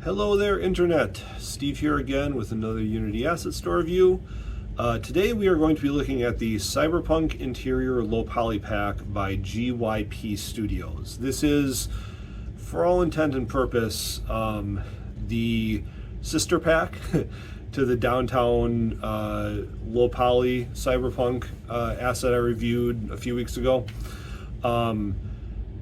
Hello there, Internet. Steve here again with another Unity Asset Store review. Today we are going to be looking at the Cyberpunk Interior Low Poly Pack by GYP Studios. This is, for all intent and purpose, the sister pack to the downtown low poly Cyberpunk asset I reviewed a few weeks ago.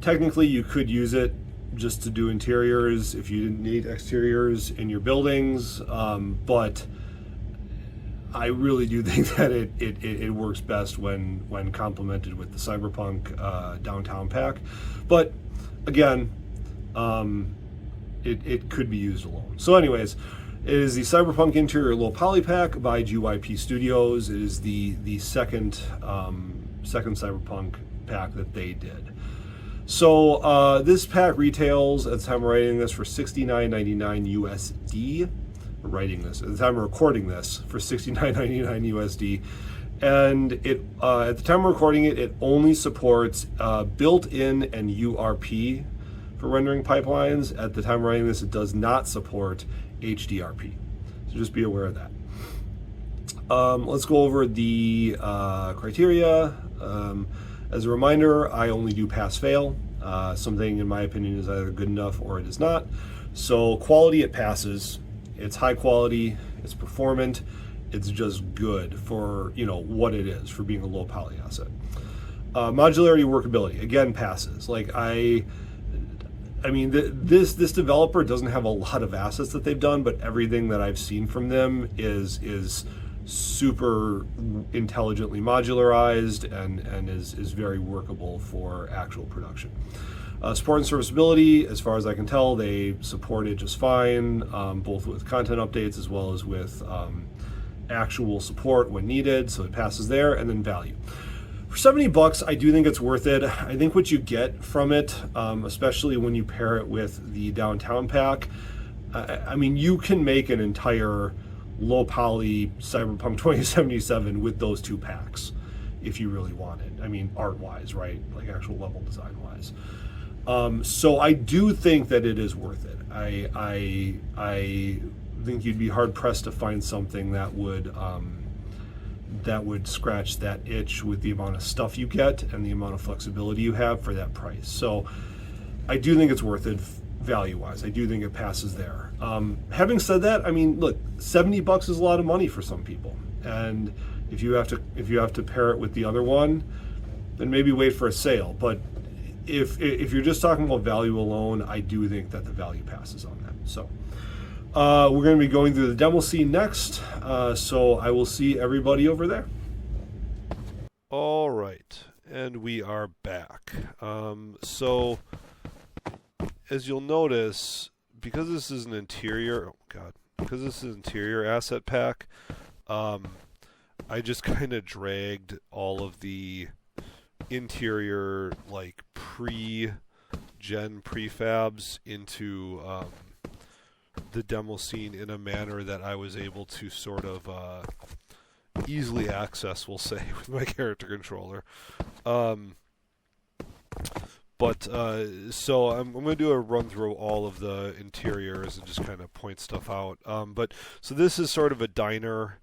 Technically, you could use it just to do interiors if you didn't need exteriors in your buildings, but I really do think that it works best when complemented with the Cyberpunk downtown pack. But again, it could be used alone. So anyways, it is the Cyberpunk Interior Low Poly Pack by GYP Studios. It is the second Cyberpunk pack that they did. So this pack retails at the time of writing this for $69.99 USD. Writing this at the time of recording this for $69.99 USD, and it at the time of recording it only supports built-in and URP for rendering pipelines. At the time of writing this, it does not support HDRP. So just be aware of that. Let's go over the criteria. As a reminder, I only do pass-fail. Something, in my opinion, is either good enough or it is not. So quality, it passes. It's high quality. It's performant. It's just good for what it is for being a low poly asset. Modularity, workability, again, passes. Like I mean, this developer doesn't have a lot of assets that they've done, but everything that I've seen from them is super intelligently modularized and is very workable for actual production. Support and serviceability, as far as I can tell, they support it just fine, both with content updates as well as with actual support when needed, so it passes there. And then value. For $70, I do think it's worth it. I think what you get from it, especially when you pair it with the downtown pack, I mean, you can make an entire low poly Cyberpunk 2077 with those two packs if you really wanted. I mean, art wise, right? Like actual level design wise. So I do think that it is worth it. I think you'd be hard pressed to find something that would scratch that itch with the amount of stuff you get and the amount of flexibility you have for that price. So I do think it's worth it value-wise. I do think it passes there. Having said that, I mean, look, $70 is a lot of money for some people, and if you have to pair it with the other one, then maybe wait for a sale. But if you're just talking about value alone, I do think that the value passes on that. So we're going to be going through the demo scene next. So I will see everybody over there. All right, and we are back. So as you'll notice, because this is an interior, because this is an interior asset pack, I just kind of dragged all of the interior, like pre-gen prefabs into the demo scene in a manner that I was able to sort of easily access, we'll say, with my character controller. So I'm going to do a run through all of the interiors and just kind of point stuff out. So this is sort of a diner,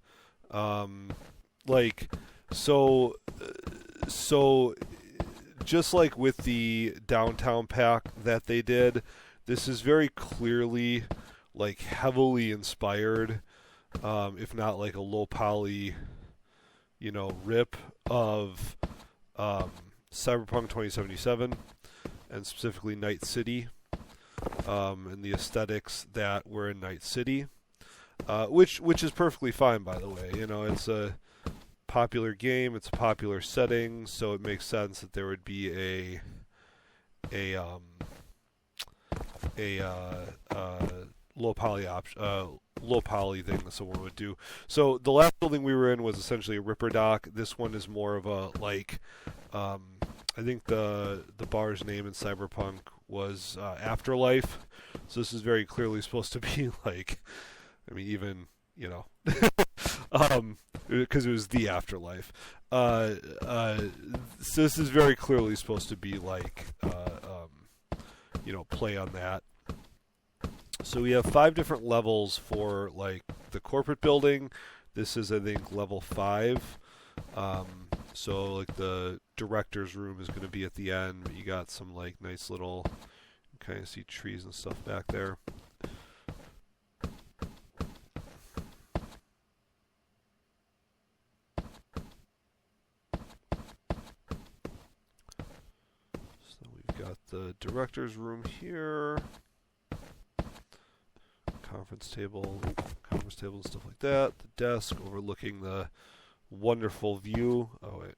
so just like with the downtown pack that they did, this is very clearly like heavily inspired, if not like a low poly, rip of Cyberpunk 2077. And specifically Night City, and the aesthetics that were in Night City, which is perfectly fine, by the way. It's a popular game, it's a popular setting, so it makes sense that there would be a low poly thing that someone would do. So the last building we were in was essentially a Ripper Dock. This one is more of a I think the bar's name in Cyberpunk was Afterlife, so this is very clearly supposed to be like, I mean, even because it was the Afterlife. So this is very clearly supposed to be like, play on that. So we have 5 different levels for like the corporate building. This is, I think, level 5. So like the director's room is going to be at the end, but you got some like nice little, you kind of see trees and stuff back there. So we've got the director's room here, conference table and stuff like that. The desk overlooking the wonderful view. Oh wait.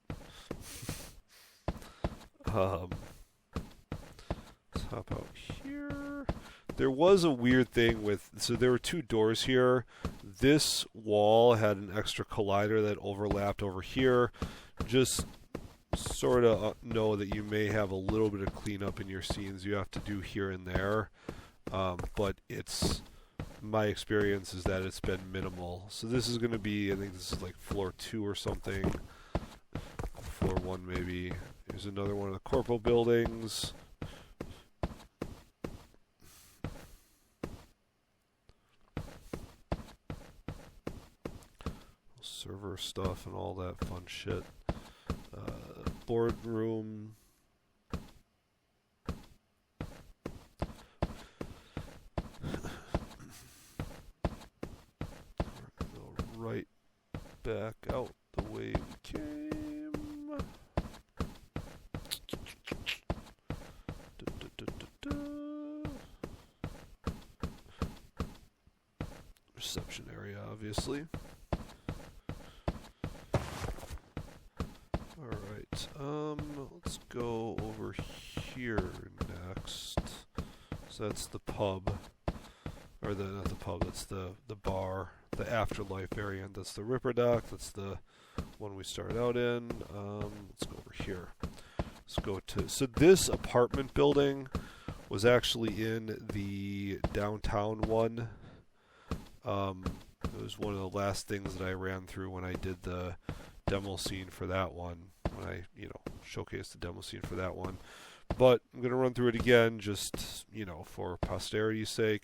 Let's hop out here. There was a weird thing with, so there were 2 doors here. This wall had an extra collider that overlapped over here. Just sort of know that you may have a little bit of cleanup in your scenes you have to do here and there. But it's, my experience is that it's been minimal. So this is going to be, I think this is like floor 2 or something. Floor 1 maybe. Here's another one of the corporal buildings. Server stuff and all that fun shit. Boardroom. Right back out the way we came. Reception area, obviously. Alright, let's go over here next. So that's the pub. Or not the pub, that's the bar. The afterlife area, and that's the Ripper Dock. That's the one we started out in. Let's go over here. Let's go to, so this apartment building was actually in the downtown one. It was one of the last things that I ran through when I did the demo scene for that one. When I, showcased the demo scene for that one. But I'm going to run through it again, just, for posterity's sake.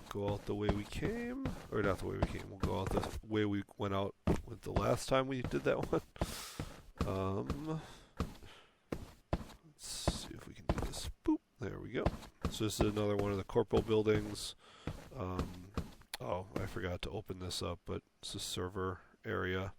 Go out the way we came, or not the way we came, we'll go out the way we went out with the last time we did that one. Let's see if we can do this. Boop, there we go. So this is another one of the corporal buildings. Oh, I forgot to open this up, but it's a server area.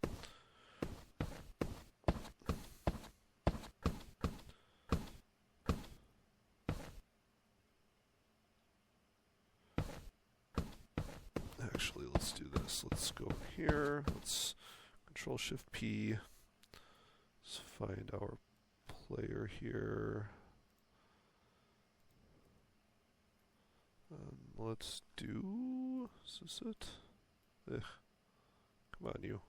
Actually, let's do this. Let's go here. Let's Control-Shift-P. Let's find our player here. Let's do... Is this it? Ugh. Come on, you.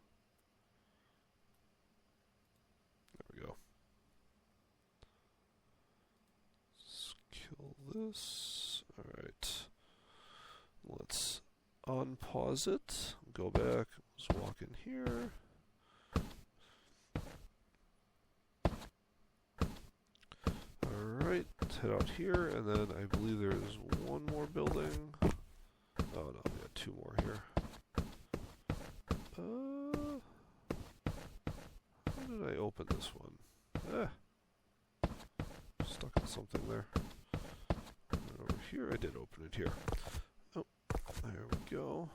There we go. Let's kill this. Alright. Let's unpause it. Go back. Let's walk in here. Alright. Let's head out here. And then I believe there is one more building. Oh no, we got 2 more here. How did I open this one? Stuck on something there. And over here, I did open it here. Oh, there we go.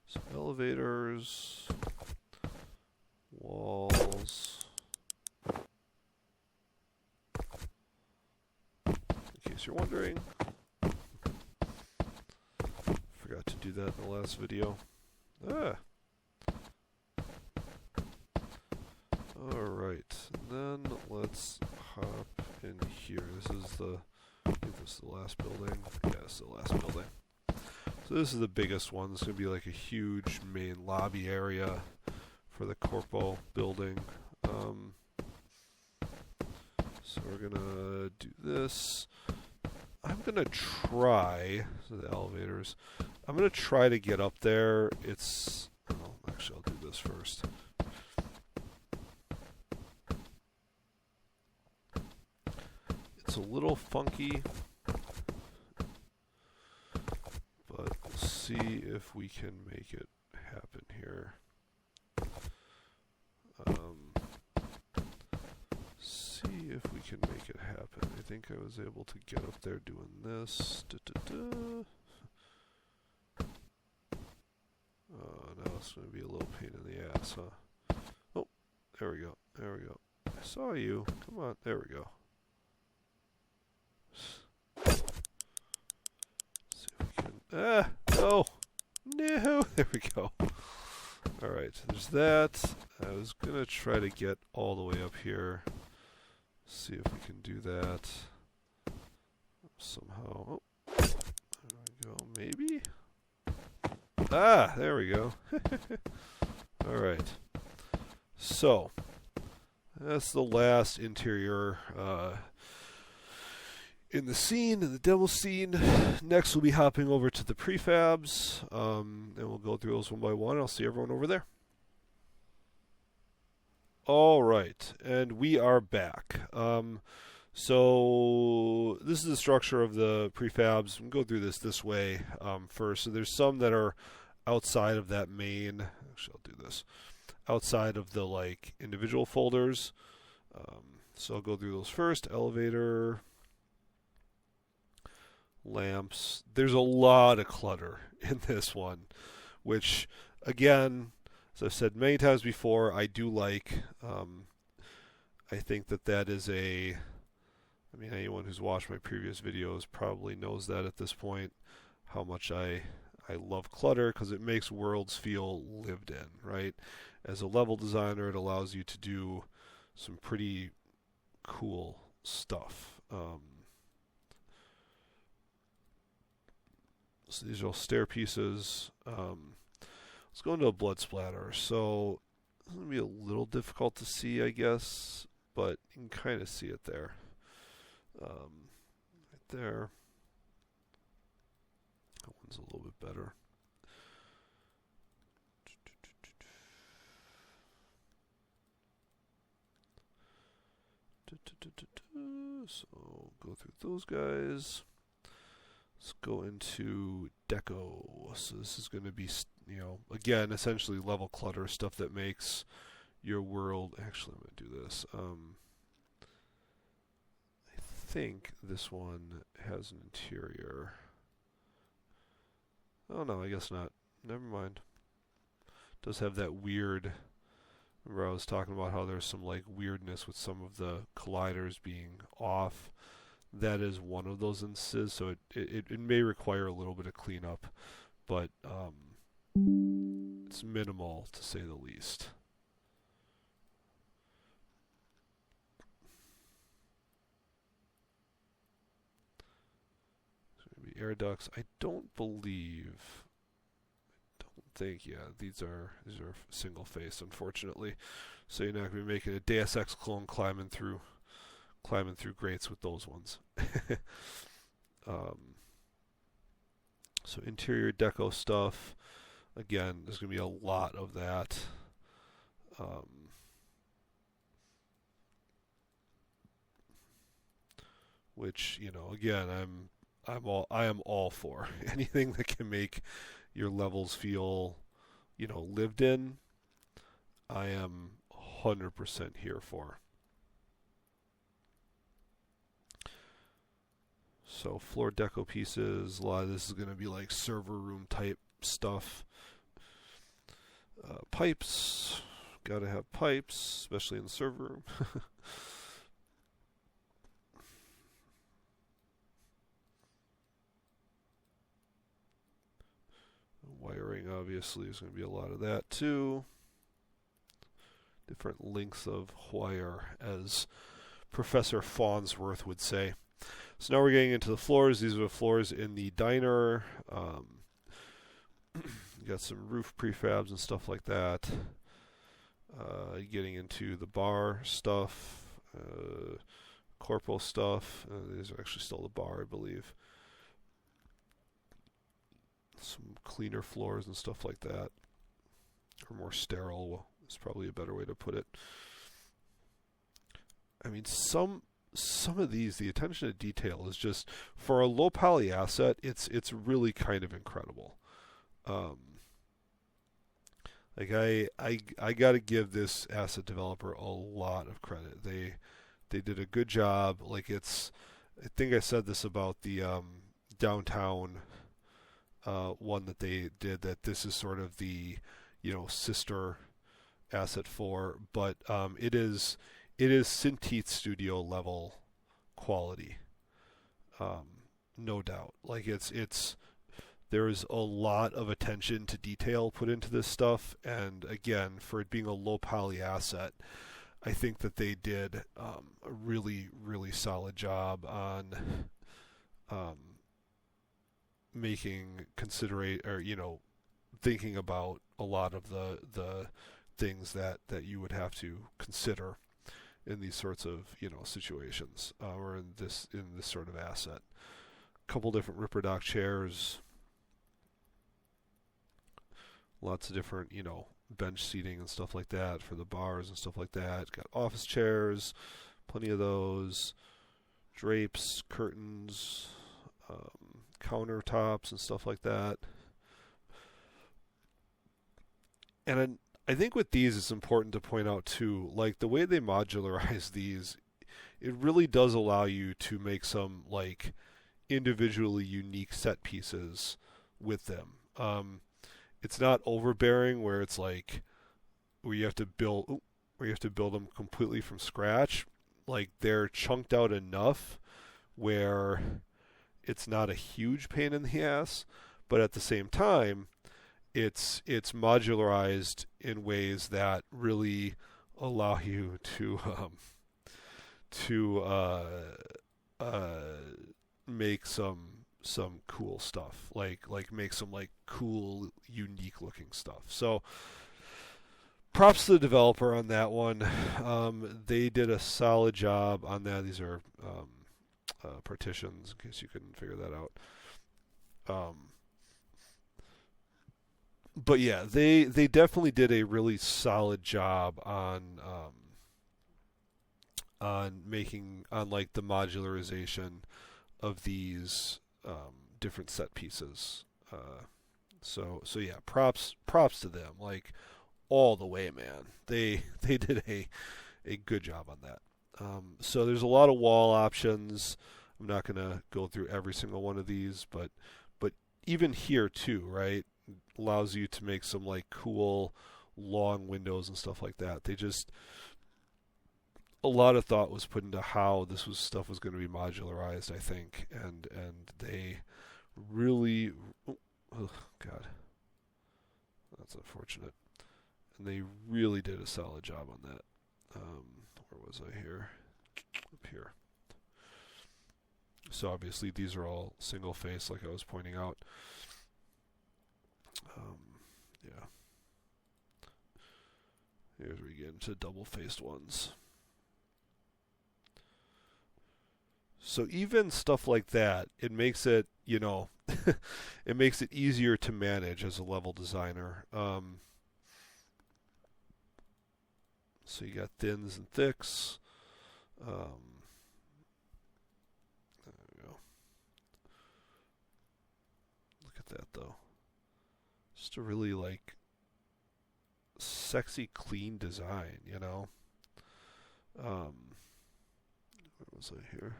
Some elevators, walls. In case you're wondering, forgot to do that in the last video. Alright, and then let's hop in here. This is the, I think this is the last building. Yeah, this is the last building. So this is the biggest one. This is going to be like a huge main lobby area for the Corpo building. So we're going to do this. I'm going to try, so the elevators, I'm going to try to get up there. Actually I'll do this first. It's a little funky, but we'll see if we can make it happen here. See if we can make it happen. I think I was able to get up there doing this. Now it's going to be a little pain in the ass, huh? Oh, there we go. There we go. I saw you. Come on. There we go. See if we can. No! No! There we go. Alright, there's that. I was going to try to get all the way up here. See if we can do that somehow. Oh, there we go. Maybe? Ah, there we go. Alright. So, that's the last interior in the scene, in the demo scene. Next we'll be hopping over to the prefabs, and we'll go through those one by one. I'll see everyone over there. Alright, and we are back. So this is the structure of the prefabs. We'll go through this way first. So there's some that are outside of that main, actually I'll do this, outside of the like individual folders. So I'll go through those first. Elevator, lamps. There's a lot of clutter in this one, which again, as I've said many times before, I do like. I think that is a, I mean, anyone who's watched my previous videos probably knows that at this point, how much I love clutter, because it makes worlds feel lived in, right? As a level designer, it allows you to do some pretty cool stuff. So these are all stair pieces. Let's go into a blood splatter. So it's going to be a little difficult to see, I guess, but you can kind of see it there. Right there. That one's a little bit better. So go through those guys. Let's go into deco. So this is going to be, again, essentially level clutter, stuff that makes your world. Actually, I'm going to do this. I think this one has an interior. Oh no, I guess not. Never mind. It does have that weird. Remember, I was talking about how there's some like weirdness with some of the colliders being off. That is one of those instances, so it may require a little bit of cleanup, but it's minimal to say the least. So maybe air ducts. I don't think, yeah, these are single face, unfortunately. So you're not going to be making a Deus Ex clone climbing through grates with those ones. So interior deco stuff. Again, there's going to be a lot of that. Which, again, I am all for anything that can make your levels feel, lived in. I am 100% here for. So floor deco pieces, a lot of this is going to be like server room type stuff. Pipes, got to have pipes, especially in the server room. Wiring, obviously, is going to be a lot of that too. Different lengths of wire, as Professor Farnsworth would say. So now we're getting into the floors. These are the floors in the diner. You got some roof prefabs and stuff like that. Getting into the bar stuff, corporal stuff. These are actually still the bar, I believe. Some cleaner floors and stuff like that, or more sterile is probably a better way to put it. I mean, some of these, the attention to detail is just, for a low poly asset, it's really kind of incredible. Like I got to give this asset developer a lot of credit. They did a good job. Like I think I said this about the downtown one that they did, that this is sort of the sister asset for, but it is Synteeth Studio level quality, no doubt. Like it's there is a lot of attention to detail put into this stuff, and again, for it being a low poly asset, I think that they did a really, really solid job on thinking about a lot of the things that you would have to consider in these sorts of situations, or in this sort of asset. A couple different Ripper Dock chairs, lots of different bench seating and stuff like that for the bars and stuff like that. Got office chairs, plenty of those, drapes, curtains, countertops and stuff like that. And I think with these, it's important to point out too, like the way they modularize these, it really does allow you to make some like individually unique set pieces with them. It's not overbearing where it's like where you have to build them completely from scratch. Like they're chunked out enough where it's not a huge pain in the ass, but at the same time, it's modularized in ways that really allow you to make some cool stuff, like make some like cool, unique looking stuff. So props to the developer on that one. They did a solid job on that. These are partitions, in case you couldn't figure that out. But yeah, they definitely did a really solid job on like the modularization of these different set pieces. So yeah, props to them, like all the way, man. They did a good job on that. So there's a lot of wall options. I'm not gonna go through every single one of these, but even here too, right? Allows you to make some like cool long windows and stuff like that. A lot of thought was put into how stuff was going to be modularized, I think, and they really, oh God, that's unfortunate, and they really did a solid job on that. Where was I here? Up here. So obviously these are all single face, like I was pointing out. Yeah. Here's where we get into double-faced ones. So even stuff like that, it makes it, it makes it easier to manage as a level designer. So you got thins and thicks. There we go. Look at that, though. Just a really, like, sexy, clean design, Where was I here?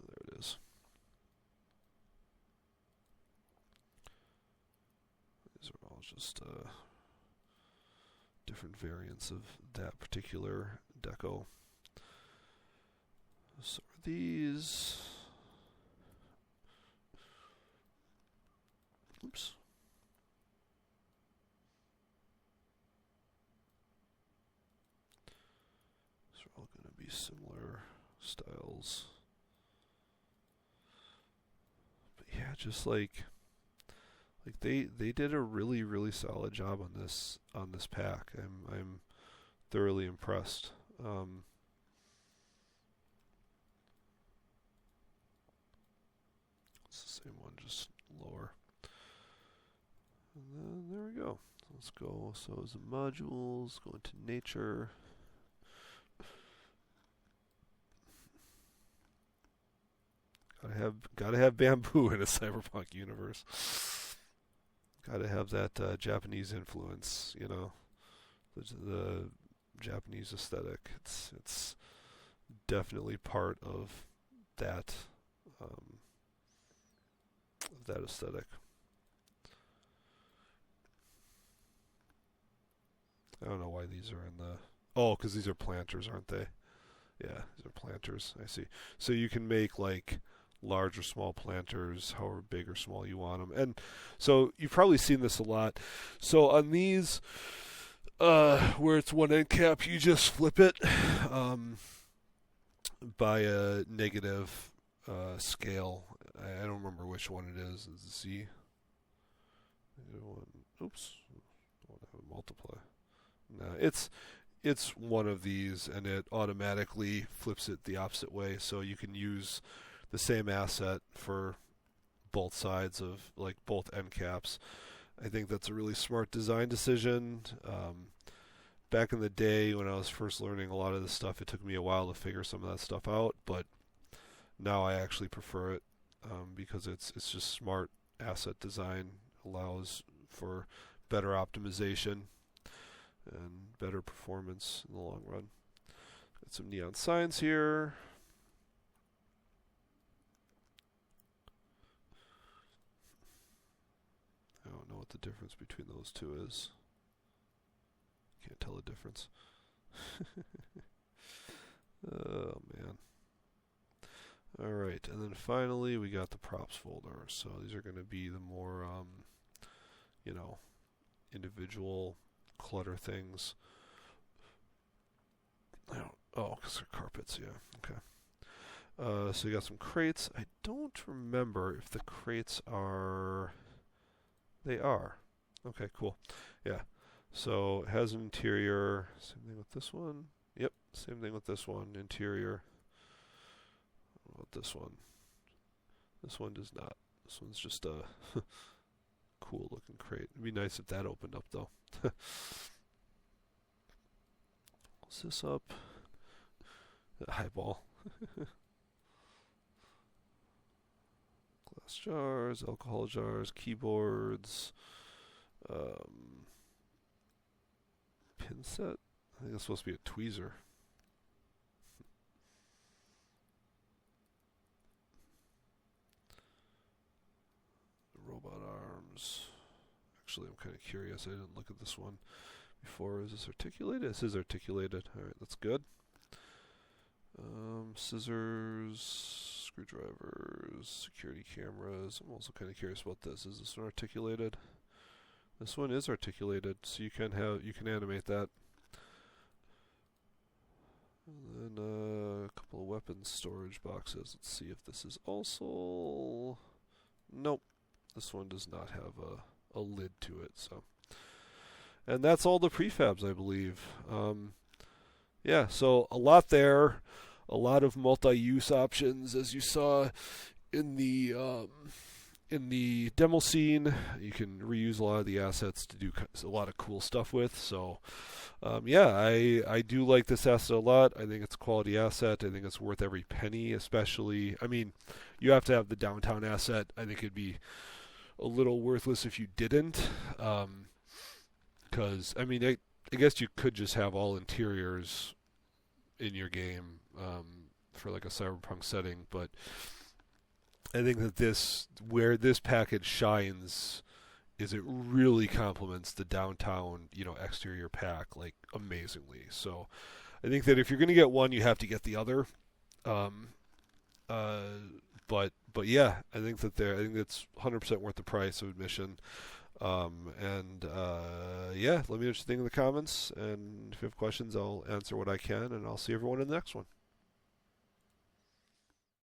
There it is. These are all just different variants of that particular deco. So are these... Oops. These are all going to be similar styles. But yeah, just like Like they did a really solid job on this pack. I'm thoroughly impressed. It's the same one, just lower. And then there we go. Let's go. So the modules, go into nature. Gotta have bamboo in a cyberpunk universe. Gotta have that Japanese influence, the Japanese aesthetic. It's definitely part of that aesthetic. I don't know why these are in the. Oh, because these are planters, aren't they? Yeah, these are planters. I see. So you can make like large or small planters, however big or small you want them. And so you've probably seen this a lot. So on these, where it's one end cap, you just flip it by a negative scale. I don't remember which one it is. Is it Z? Oops. I want to have a multiply. No, it's one of these, and it automatically flips it the opposite way. So you can use the same asset for both sides of, like, both end caps. I think that's a really smart design decision. Back in the day when I was first learning a lot of this stuff, it took me a while to figure some of that stuff out, but now I actually prefer it because it's just smart asset design, allows for better optimization and better performance in the long run. Got some neon signs here. I don't know what the difference between those two is. Can't tell the difference. Oh, man. Alright, and then finally we got the props folder. So these are going to be the more, individual clutter things. Oh, because they're carpets, yeah. Okay. So you got some crates. I don't remember if the crates are. They are. Okay, cool. Yeah. So it has an interior. Same thing with this one. Yep. Same thing with this one. Interior. What about this one? This one does not. This one's just a cool looking crate. It'd be nice if that opened up though. Close this up. Highball. Glass jars, alcohol jars, keyboards, pin set. I think it's supposed to be a tweezer. Robot arms. Actually, I'm kind of curious. I didn't look at this one before. Is this articulated? This is articulated. Alright, that's good. Scissors, screwdrivers, security cameras. I'm also kind of curious about this. Is this one articulated? This one is articulated, so you can animate that. And then a couple of weapons storage boxes. Let's see if this is also. Nope, this one does not have a lid to it. So, and that's all the prefabs, I believe. Yeah, so a lot there, a lot of multi-use options, as you saw in the demo scene. You can reuse a lot of the assets to do a lot of cool stuff with. So, yeah, I do like this asset a lot. I think it's a quality asset. I think it's worth every penny, especially. I mean, you have to have the downtown asset. I think it'd be a little worthless if you didn't, because I mean, I guess you could just have all interiors in your game for like a cyberpunk setting, but I think that where this package shines is it really complements the downtown, exterior pack like amazingly. So I think that if you're going to get one, you have to get the other. But yeah, I think that's 100% worth the price of admission. Yeah, let me know what you think in the comments, and if you have questions, I'll answer what I can, and I'll see everyone in the next one.